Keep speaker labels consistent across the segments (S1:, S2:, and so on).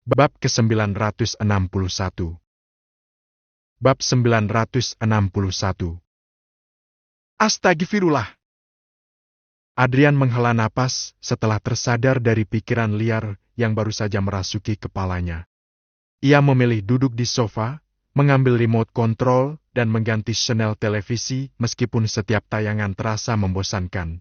S1: Bab ke-961. Bab 961. Astagfirullah. Adrian menghela napas setelah tersadar dari pikiran liar yang baru saja merasuki kepalanya. Ia memilih duduk di sofa, mengambil remote control, dan mengganti channel televisi meskipun setiap tayangan terasa membosankan.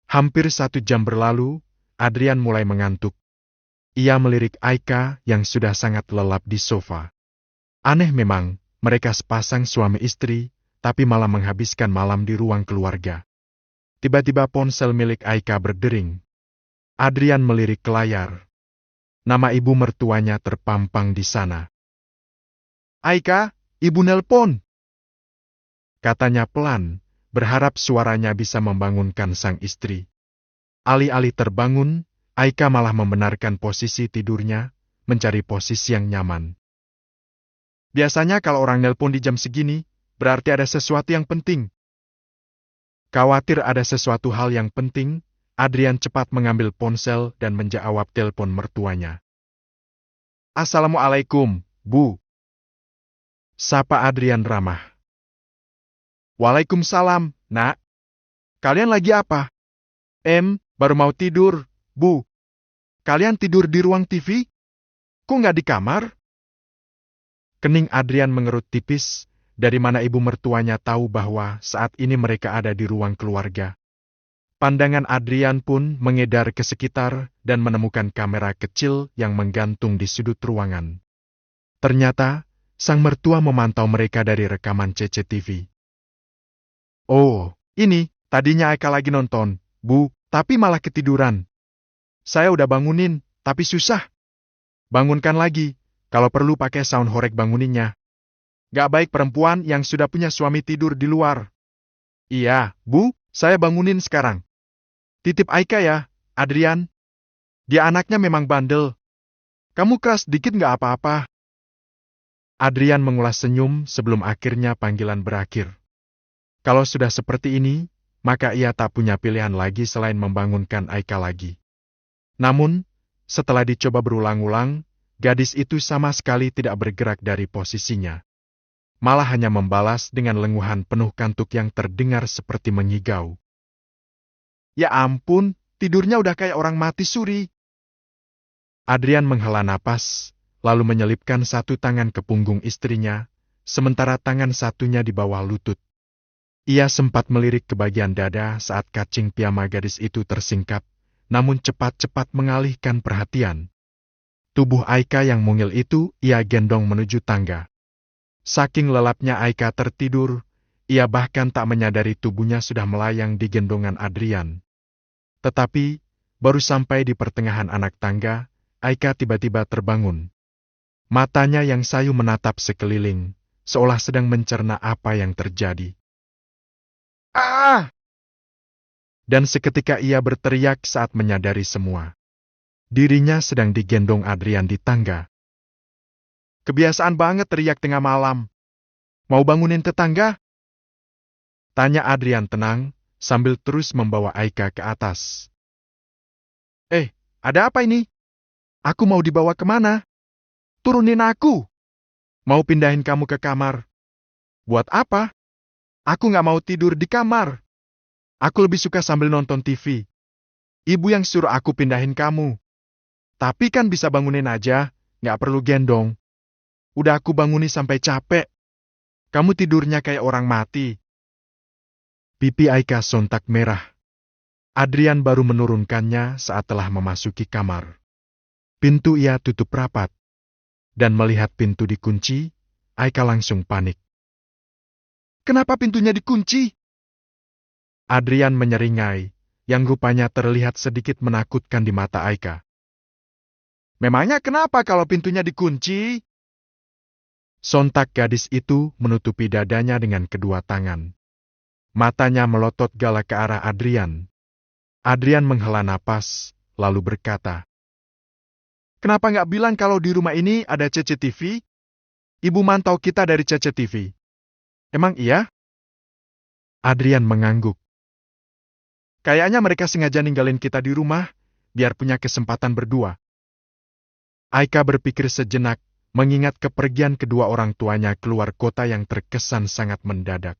S1: Hampir 1 jam berlalu, Adrian mulai mengantuk. Ia melirik Aika yang sudah sangat lelap di sofa. Aneh memang, mereka sepasang suami istri, tapi malah menghabiskan malam di ruang keluarga. Tiba-tiba ponsel milik Aika berdering. Adrian melirik ke layar. Nama ibu mertuanya terpampang di sana. "Aika, ibu nelpon," katanya pelan, berharap suaranya bisa membangunkan sang istri. Alih-alih terbangun, Aika malah membenarkan posisi tidurnya, mencari posisi yang nyaman. "Biasanya kalau orang nelpon di jam segini, berarti ada sesuatu yang penting." Khawatir ada sesuatu hal yang penting, Adrian cepat mengambil ponsel dan menjawab telepon mertuanya. "Assalamualaikum, Bu," sapa Adrian ramah. "Waalaikumsalam, Nak. Kalian lagi apa?" Baru mau tidur, Bu. Kalian tidur di ruang TV? Kok nggak di kamar?" Kening Adrian mengerut tipis, dari mana ibu mertuanya tahu bahwa saat ini mereka ada di ruang keluarga. Pandangan Adrian pun mengedar ke sekitar dan menemukan kamera kecil yang menggantung di sudut ruangan. Ternyata, sang mertua memantau mereka dari rekaman CCTV. "Oh, ini, tadinya Eka lagi nonton, Bu, tapi malah ketiduran. Saya udah bangunin, tapi susah. Bangunkan lagi, kalau perlu pakai sound horeg banguninnya. Gak baik perempuan yang sudah punya suami tidur di luar." "Iya, Bu, saya bangunin sekarang. Titip Aika ya, Adrian. Dia anaknya memang bandel. Kamu keras dikit gak apa-apa." Adrian mengulas senyum sebelum akhirnya panggilan berakhir. Kalau sudah seperti ini, maka ia tak punya pilihan lagi selain membangunkan Aika lagi. Namun, setelah dicoba berulang-ulang, gadis itu sama sekali tidak bergerak dari posisinya. Malah hanya membalas dengan lenguhan penuh kantuk yang terdengar seperti mengigau. "Ya ampun, tidurnya udah kayak orang mati suri." Adrian menghela napas, lalu menyelipkan satu tangan ke punggung istrinya, sementara tangan satunya di bawah lutut. Ia sempat melirik ke bagian dada saat kacing piyama gadis itu tersingkap, namun cepat-cepat mengalihkan perhatian. Tubuh Aika yang mungil itu ia gendong menuju tangga. Saking lelapnya Aika tertidur, ia bahkan tak menyadari tubuhnya sudah melayang di gendongan Adrian. Tetapi, baru sampai di pertengahan anak tangga, Aika tiba-tiba terbangun. Matanya yang sayu menatap sekeliling, seolah sedang mencerna apa yang terjadi. "Ah!" Dan seketika ia berteriak saat menyadari semua. Dirinya sedang digendong Adrian di tangga. "Kebiasaan banget teriak tengah malam. Mau bangunin tetangga?" tanya Adrian tenang, sambil terus membawa Aika ke atas. Ada apa ini? Aku mau dibawa kemana? Turunin aku. Mau pindahin kamu ke kamar. Buat apa? Aku nggak mau tidur di kamar. Aku lebih suka sambil nonton TV. Ibu yang suruh aku pindahin kamu. Tapi kan bisa bangunin aja, nggak perlu gendong. Udah aku banguni sampai capek. Kamu tidurnya kayak orang mati." Pipi Aika sontak merah. Adrian baru menurunkannya saat telah memasuki kamar. Pintu ia tutup rapat. Dan melihat pintu dikunci, Aika langsung panik. "Kenapa pintunya dikunci?" Adrian menyeringai, yang rupanya terlihat sedikit menakutkan di mata Aika. "Memangnya kenapa kalau pintunya dikunci?" Sontak gadis itu menutupi dadanya dengan kedua tangan. Matanya melotot galak ke arah Adrian. Adrian menghela napas, lalu berkata, "Kenapa nggak bilang kalau di rumah ini ada CCTV? Ibu mantau kita dari CCTV. Emang iya?" Adrian mengangguk. "Kayaknya mereka sengaja ninggalin kita di rumah, biar punya kesempatan berdua." Aika berpikir sejenak, mengingat kepergian kedua orang tuanya keluar kota yang terkesan sangat mendadak.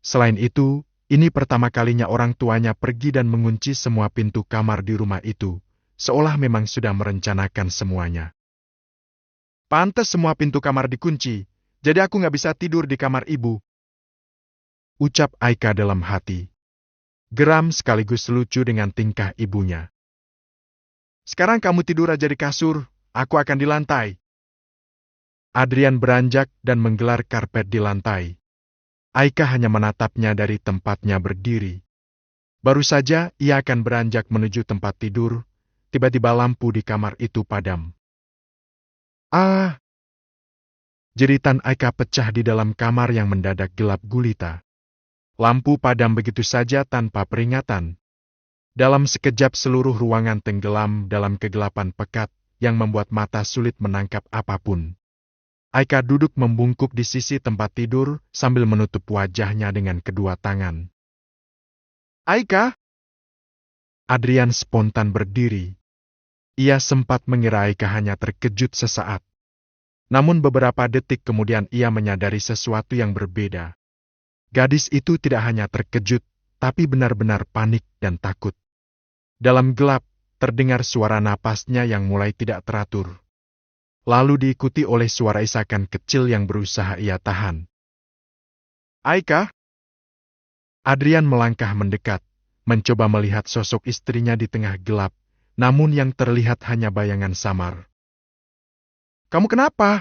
S1: Selain itu, ini pertama kalinya orang tuanya pergi dan mengunci semua pintu kamar di rumah itu, seolah memang sudah merencanakan semuanya. Pantes semua pintu kamar dikunci, jadi aku nggak bisa tidur di kamar ibu. Ucap Aika dalam hati. Geram sekaligus lucu dengan tingkah ibunya. Sekarang kamu tidur aja di kasur, aku akan di lantai. Adrian beranjak dan menggelar karpet di lantai. Aika hanya menatapnya dari tempatnya berdiri. Baru saja ia akan beranjak menuju tempat tidur, tiba-tiba lampu di kamar itu padam. Ah! Jeritan Aika pecah di dalam kamar yang mendadak gelap gulita. Lampu padam begitu saja tanpa peringatan. Dalam sekejap seluruh ruangan tenggelam dalam kegelapan pekat yang membuat mata sulit menangkap apapun. Aika duduk membungkuk di sisi tempat tidur sambil menutup wajahnya dengan kedua tangan. Aika! Adrian spontan berdiri. Ia sempat mengira Aika hanya terkejut sesaat. Namun beberapa detik kemudian ia menyadari sesuatu yang berbeda. Gadis itu tidak hanya terkejut, tapi benar-benar panik dan takut. Dalam gelap, terdengar suara napasnya yang mulai tidak teratur. Lalu diikuti oleh suara isakan kecil yang berusaha ia tahan. Aika? Adrian melangkah mendekat, mencoba melihat sosok istrinya di tengah gelap, namun yang terlihat hanya bayangan samar. Kamu kenapa?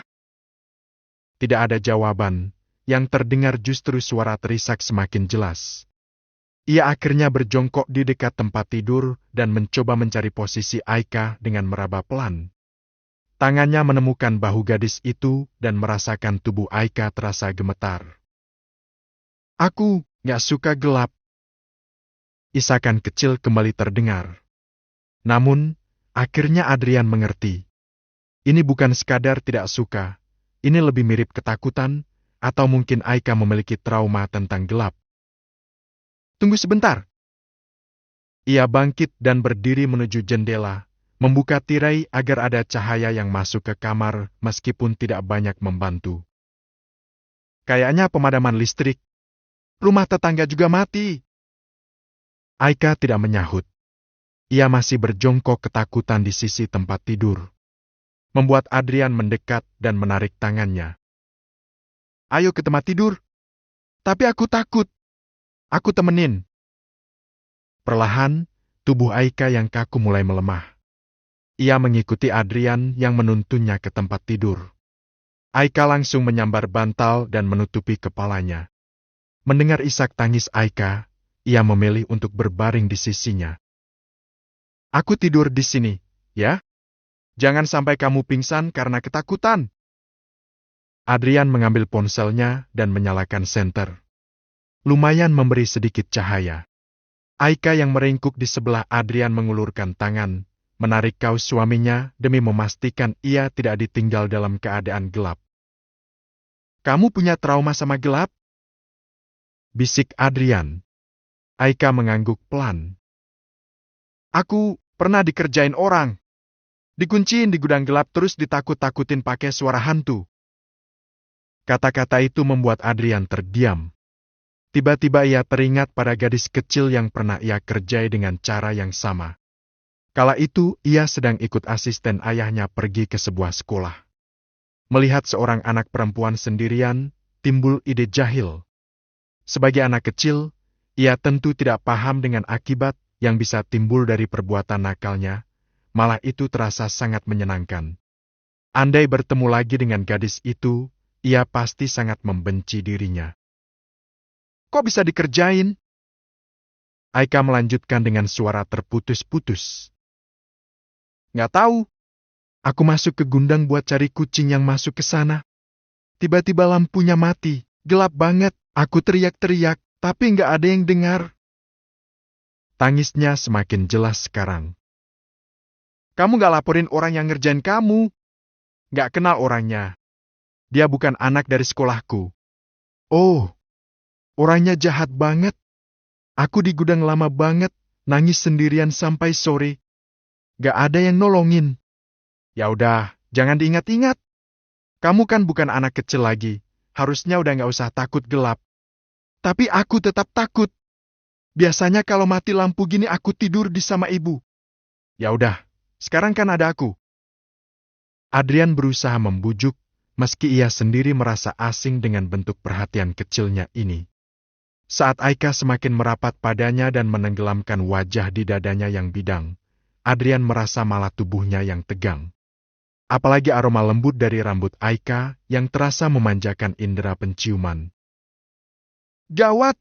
S1: Tidak ada jawaban, yang terdengar justru suara terisak semakin jelas. Ia akhirnya berjongkok di dekat tempat tidur dan mencoba mencari posisi Aika dengan meraba pelan. Tangannya menemukan bahu gadis itu dan merasakan tubuh Aika terasa gemetar. Aku gak suka gelap. Isakan kecil kembali terdengar. Namun, akhirnya Adrian mengerti. Ini bukan sekadar tidak suka, ini lebih mirip ketakutan, atau mungkin Aika memiliki trauma tentang gelap. Tunggu sebentar. Ia bangkit dan berdiri menuju jendela, membuka tirai agar ada cahaya yang masuk ke kamar meskipun tidak banyak membantu. Kayaknya pemadaman listrik. Rumah tetangga juga mati. Aika tidak menyahut. Ia masih berjongkok ketakutan di sisi tempat tidur. Membuat Adrian mendekat dan menarik tangannya. Ayo ke tempat tidur. Tapi aku takut. Aku temenin. Perlahan, tubuh Aika yang kaku mulai melemah. Ia mengikuti Adrian yang menuntunnya ke tempat tidur. Aika langsung menyambar bantal dan menutupi kepalanya. Mendengar isak tangis Aika, ia memilih untuk berbaring di sisinya. Aku tidur di sini, ya? Jangan sampai kamu pingsan karena ketakutan. Adrian mengambil ponselnya dan menyalakan senter. Lumayan memberi sedikit cahaya. Aika yang meringkuk di sebelah Adrian mengulurkan tangan, menarik kaus suaminya demi memastikan ia tidak ditinggal dalam keadaan gelap. Kamu punya trauma sama gelap? Bisik Adrian. Aika mengangguk pelan. Aku pernah dikerjain orang. Dikunciin di gudang gelap terus ditakut-takutin pakai suara hantu. Kata-kata itu membuat Adrian terdiam. Tiba-tiba ia teringat pada gadis kecil yang pernah ia kerjai dengan cara yang sama. Kala itu, ia sedang ikut asisten ayahnya pergi ke sebuah sekolah. Melihat seorang anak perempuan sendirian, timbul ide jahil. Sebagai anak kecil, ia tentu tidak paham dengan akibat yang bisa timbul dari perbuatan nakalnya, malah itu terasa sangat menyenangkan. Andai bertemu lagi dengan gadis itu, ia pasti sangat membenci dirinya. Kok bisa dikerjain? Aika melanjutkan dengan suara terputus-putus. Nggak tahu. Aku masuk ke gudang buat cari kucing yang masuk ke sana. Tiba-tiba lampunya mati, gelap banget. Aku teriak-teriak, tapi nggak ada yang dengar. Tangisnya semakin jelas sekarang. Kamu nggak laporin orang yang ngerjain kamu. Nggak kenal orangnya. Dia bukan anak dari sekolahku. Oh. Orangnya jahat banget. Aku di gudang lama banget, nangis sendirian sampai sore. Gak ada yang nolongin. Ya udah, jangan diingat-ingat. Kamu kan bukan anak kecil lagi, harusnya udah nggak usah takut gelap. Tapi aku tetap takut. Biasanya kalau mati lampu gini aku tidur di sama ibu. Ya udah, sekarang kan ada aku. Adrian berusaha membujuk, meski ia sendiri merasa asing dengan bentuk perhatian kecilnya ini. Saat Aika semakin merapat padanya dan menenggelamkan wajah di dadanya yang bidang, Adrian merasa malah tubuhnya yang tegang. Apalagi aroma lembut dari rambut Aika yang terasa memanjakan indera penciuman. Gawat!